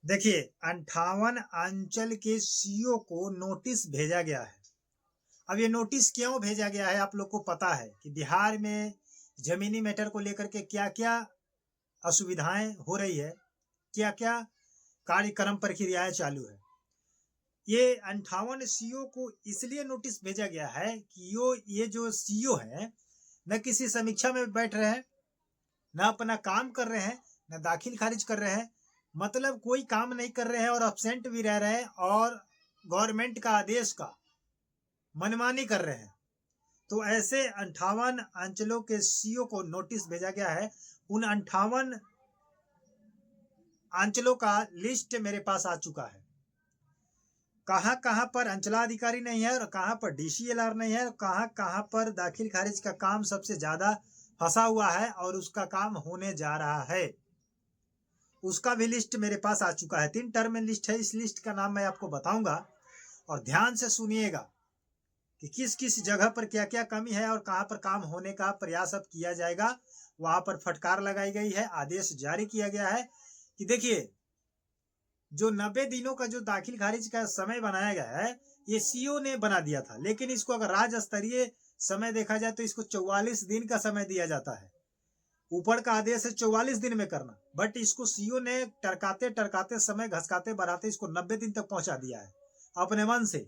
देखिए 58 अंचल के सीईओ को नोटिस भेजा गया है। अब ये नोटिस क्यों भेजा गया है आप लोग को पता है कि बिहार में जमीनी मैटर को लेकर के क्या-क्या असुविधाएं हो रही है, क्या-क्या कार्यक्रम प्रक्रियाएं चालू है। ये 58 सीईओ को इसलिए नोटिस भेजा गया है कि ये जो सीईओ है न किसी समीक्षा में बैठ रहे हैं, न अपना काम कर रहे हैं, न दाखिल खारिज कर रहे हैं, मतलब कोई काम नहीं कर रहे हैं और अब्सेंट भी रह रहे हैं और गवर्नमेंट का आदेश का मनमानी कर रहे हैं। तो ऐसे 58 अंचलों के सीईओ को नोटिस भेजा गया है। उन 58 अंचलों का लिस्ट मेरे पास आ चुका है। कहाँ कहाँ पर अंचलाधिकारी नहीं है और कहाँ पर डीसीएलआर नहीं है और कहाँ कहाँ पर दाखिल खारिज का काम सबसे ज्यादा फंसा हुआ है और उसका काम होने जा रहा है, उसका भी लिस्ट मेरे पास आ चुका है। 3 टर्म में लिस्ट है। इस लिस्ट का नाम मैं आपको बताऊंगा और ध्यान से सुनिएगा कि किस किस जगह पर क्या क्या कमी है और कहाँ पर काम होने का प्रयास अब किया जाएगा। वहां पर फटकार लगाई गई है, आदेश जारी किया गया है कि देखिए जो 90 दिनों का जो दाखिल खारिज का समय बनाया गया है, ये सीईओ ने बना दिया था, लेकिन इसको अगर राज्य स्तरीय समय देखा जाए तो इसको 44 दिन का समय दिया जाता है। ऊपर का आदेश है 44 दिन में करना, बट इसको सीईओ ने टरकाते टरकाते समय घसकाते बढ़ाते इसको 90 दिन तक पहुंचा दिया है अपने मन से।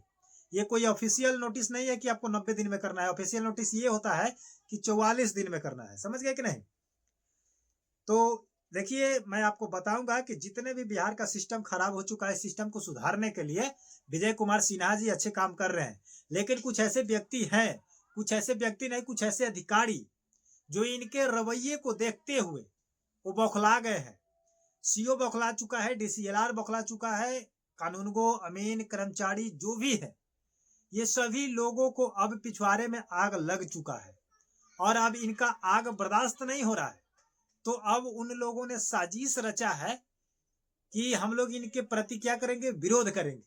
ये कोई ऑफिशियल नोटिस नहीं है कि आपको 90 दिन में करना है। ऑफिशियल नोटिस ये होता है कि 44 दिन में करना है। समझ गए कि नहीं? तो देखिए मैं आपको बताऊंगा कि जितने भी बिहार का सिस्टम खराब हो चुका है, सिस्टम को सुधारने के लिए विजय कुमार सिन्हा जी अच्छे काम कर रहे हैं, लेकिन कुछ ऐसे व्यक्ति हैं, कुछ ऐसे व्यक्ति नहीं, कुछ ऐसे अधिकारी जो इनके रवैये को देखते हुए वो बौखला गए हैं। सीओ बौखला चुका है, डीसीएलआर बौखला चुका है, कानूनगो अमीन कर्मचारी जो भी है, ये सभी लोगों को अब पिछवाड़े में आग लग चुका है और अब इनका आग बर्दाश्त नहीं हो रहा है। तो अब उन लोगों ने साजिश रचा है कि हम लोग इनके प्रति क्या करेंगे, विरोध करेंगे,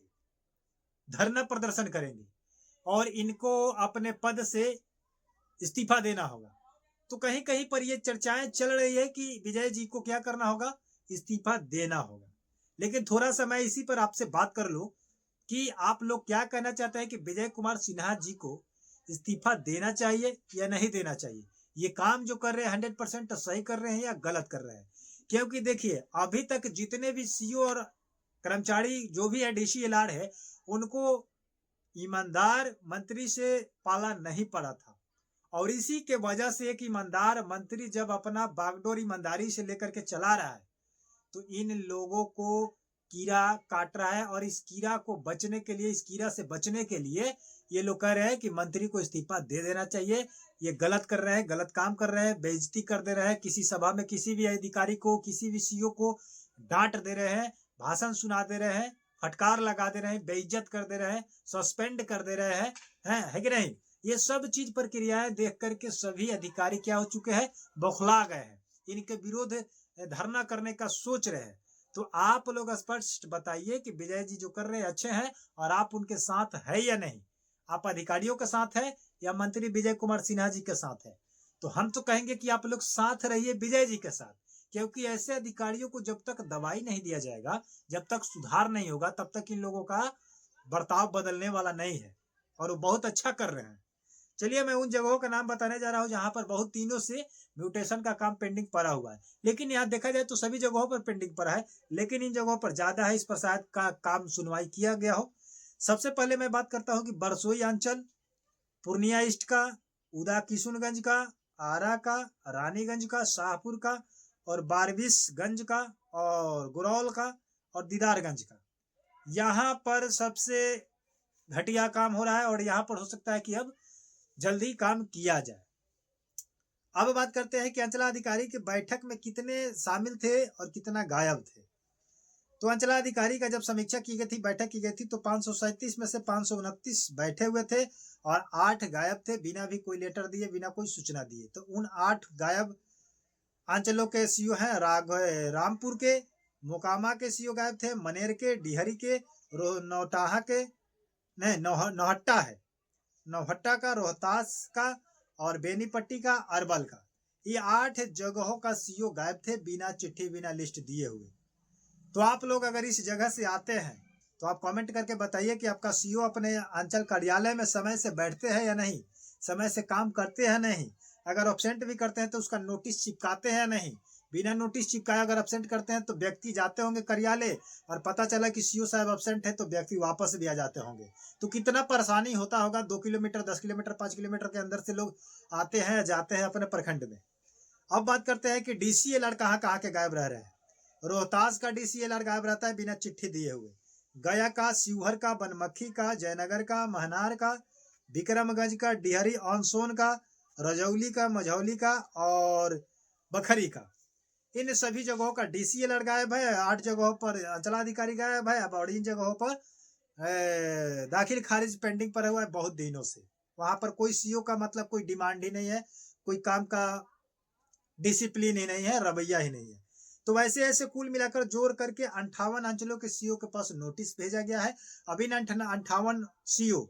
धरना प्रदर्शन करेंगे और इनको अपने पद से इस्तीफा देना होगा। तो कहीं कहीं पर ये चर्चाएं चल रही है कि विजय जी को क्या करना होगा, इस्तीफा देना होगा। लेकिन थोड़ा सा मैं इसी पर आपसे बात कर लूं कि आप लोग क्या कहना चाहते हैं कि विजय कुमार सिन्हा जी को इस्तीफा देना चाहिए या नहीं देना चाहिए? ये काम जो कर रहे हैं 100% सही कर रहे हैं या गलत कर रहे हैं? क्योंकि देखिए अभी तक जितने भी सीईओ और कर्मचारी जो भी है, डीसीएलआर है, उनको ईमानदार मंत्री से पाला नहीं पड़ा था और इसी के वजह से एक ईमानदार मंत्री जब अपना बागडोर ईमानदारी से लेकर के चला रहा है तो इन लोगों को कीड़ा काट रहा है और इस कीड़ा को बचने के लिए, इस कीड़ा से बचने के लिए ये लोग कह रहे हैं कि मंत्री को इस्तीफा दे देना चाहिए। ये गलत कर रहे हैं, गलत काम कर रहे हैं, बेइज्जती कर दे रहे हैं, किसी सभा में किसी भी अधिकारी को, किसी भी सीईओ को डांट दे रहे हैं, भाषण सुना दे रहे हैं, फटकार लगा दे रहे हैं, बेइज्जत कर दे रहे हैं, सस्पेंड कर दे रहे हैं, है कि नहीं? ये सब चीज प्रक्रियाएं देख करके सभी अधिकारी क्या हो चुके हैं, बौखला गए हैं, इनके विरोध धरना करने का सोच रहे हैं। तो आप लोग स्पष्ट बताइए कि विजय जी जो कर रहे हैं अच्छे हैं और आप उनके साथ है या नहीं? आप अधिकारियों के साथ है या मंत्री विजय कुमार सिन्हा जी के साथ है? तो हम तो कहेंगे कि आप लोग साथ रहिए विजय जी के साथ, क्योंकि ऐसे अधिकारियों को जब तक दवाई नहीं दिया जाएगा, जब तक सुधार नहीं होगा, तब तक इन लोगों का बर्ताव बदलने वाला नहीं है और वो बहुत अच्छा कर रहे हैं। चलिए मैं उन जगहों का नाम बताने जा रहा हूँ जहां पर बहुत दिनों से म्यूटेशन का काम पेंडिंग पड़ा हुआ है, लेकिन यहाँ देखा जाए तो सभी जगहों पर पेंडिंग पड़ा है, लेकिन इन जगहों पर ज्यादा है, इस पर शायद का काम सुनवाई किया गया हो। सबसे पहले मैं बात करता हूँ कि बरसोई अंचल, पूर्णिया ईस्ट का, उदा किशुनगंज का, आरा का, रानीगंज का, शाहपुर का और बारबिसगंज का और गुरौल का और दीदारगंज का। यहाँ पर सबसे घटिया काम हो रहा है और यहाँ पर हो सकता है कि अब जल्दी काम किया जाए। अब बात करते हैं कि अंचलाधिकारी की बैठक में कितने शामिल थे और कितना गायब थे। तो अंचलाधिकारी का जब समीक्षा की गई थी, बैठक की गई थी, तो 537 में से 529 बैठे हुए थे और 8 गायब थे, बिना भी कोई लेटर दिए, बिना कोई सूचना दिए। तो उन 8 गायब अंचलों के सीईओ हैं रामपुर के, मोकामा के सीईओ गायब थे, मनेर के, डिहरी के, नौटाहा के, नहीं नौहट्टा है, नौहट्टा का, रोहतास का और बेनीपट्टी का, अरवल का। ये 8 जगहों का सीईओ गायब थे बिना चिट्ठी, बिना लिस्ट दिए हुए। तो आप लोग अगर इस जगह से आते हैं तो आप कमेंट करके बताइए कि आपका सीईओ अपने अंचल कार्यालय में समय से बैठते हैं या नहीं, समय से काम करते हैं नहीं, अगर एब्सेंट भी करते हैं तो उसका नोटिस चिपकाते हैं या नहीं। बिना नोटिस चिपकाए अगर एब्सेंट करते हैं तो व्यक्ति जाते होंगे कार्यालय और पता चला कि सीईओ साहब एब्सेंट है तो व्यक्ति वापस भी आ जाते होंगे। तो कितना परेशानी होता होगा। 2 किलोमीटर 10 किलोमीटर 5 किलोमीटर के अंदर से लोग आते हैं जाते हैं अपने प्रखंड में। अब बात करते हैं कि डीसीएलआर कहाँ कहाँ के गायब रह रहे हैं। रोहतास का डीसीएलआर गायब रहता है बिना चिट्ठी दिए हुए। गया का, शिवहर का, बनमक्खी का, जयनगर का, महनार का, विक्रमगंज का, डिहरी ऑन सोन का, रजौली का, मझौली का और बखरी का, इन सभी जगहों का डीसीएलआर गायब है। 8 जगहों पर अंचलाधिकारी गायब है। अब और इन जगहों पर दाखिल खारिज पेंडिंग पर हुआ है बहुत दिनों से। वहां पर कोई सीईओ का मतलब कोई डिमांड ही नहीं है, कोई काम का डिसिप्लिन ही नहीं है, रवैया ही नहीं है। तो वैसे ऐसे कुल मिलाकर जोड़ करके 58 अंचलों के सीईओ के पास नोटिस भेजा गया है। अब इन 58 सीईओ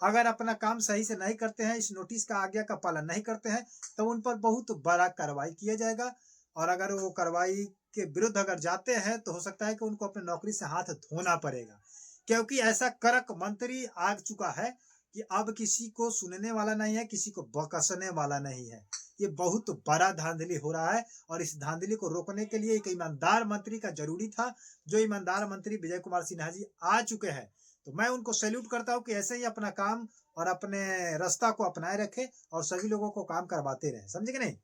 अगर अपना काम सही से नहीं करते हैं, इस नोटिस का आज्ञा का पालन नहीं करते हैं, तो उन पर बहुत बड़ा कार्रवाई किया जाएगा। और अगर वो कार्रवाई के विरुद्ध अगर जाते हैं तो हो सकता है कि उनको अपनी नौकरी से हाथ धोना पड़ेगा, क्योंकि ऐसा कड़क मंत्री आ चुका है कि अब किसी को सुनने वाला नहीं है, किसी को बकसने वाला नहीं है। ये बहुत बड़ा धांधली हो रहा है और इस धांधली को रोकने के लिए एक ईमानदार मंत्री का जरूरी था। जो ईमानदार मंत्री विजय कुमार सिन्हा जी आ चुके हैं, तो मैं उनको सैल्यूट करता हूं कि ऐसे ही अपना काम और अपने रास्ता को अपनाए रखे और सभी लोगों को काम करवाते रहे। समझे कि नहीं?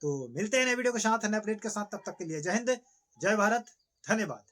तो मिलते हैं नए वीडियो के साथ, नए अपडेट के साथ। तब तक के लिए जय हिंद, जय भारत, धन्यवाद।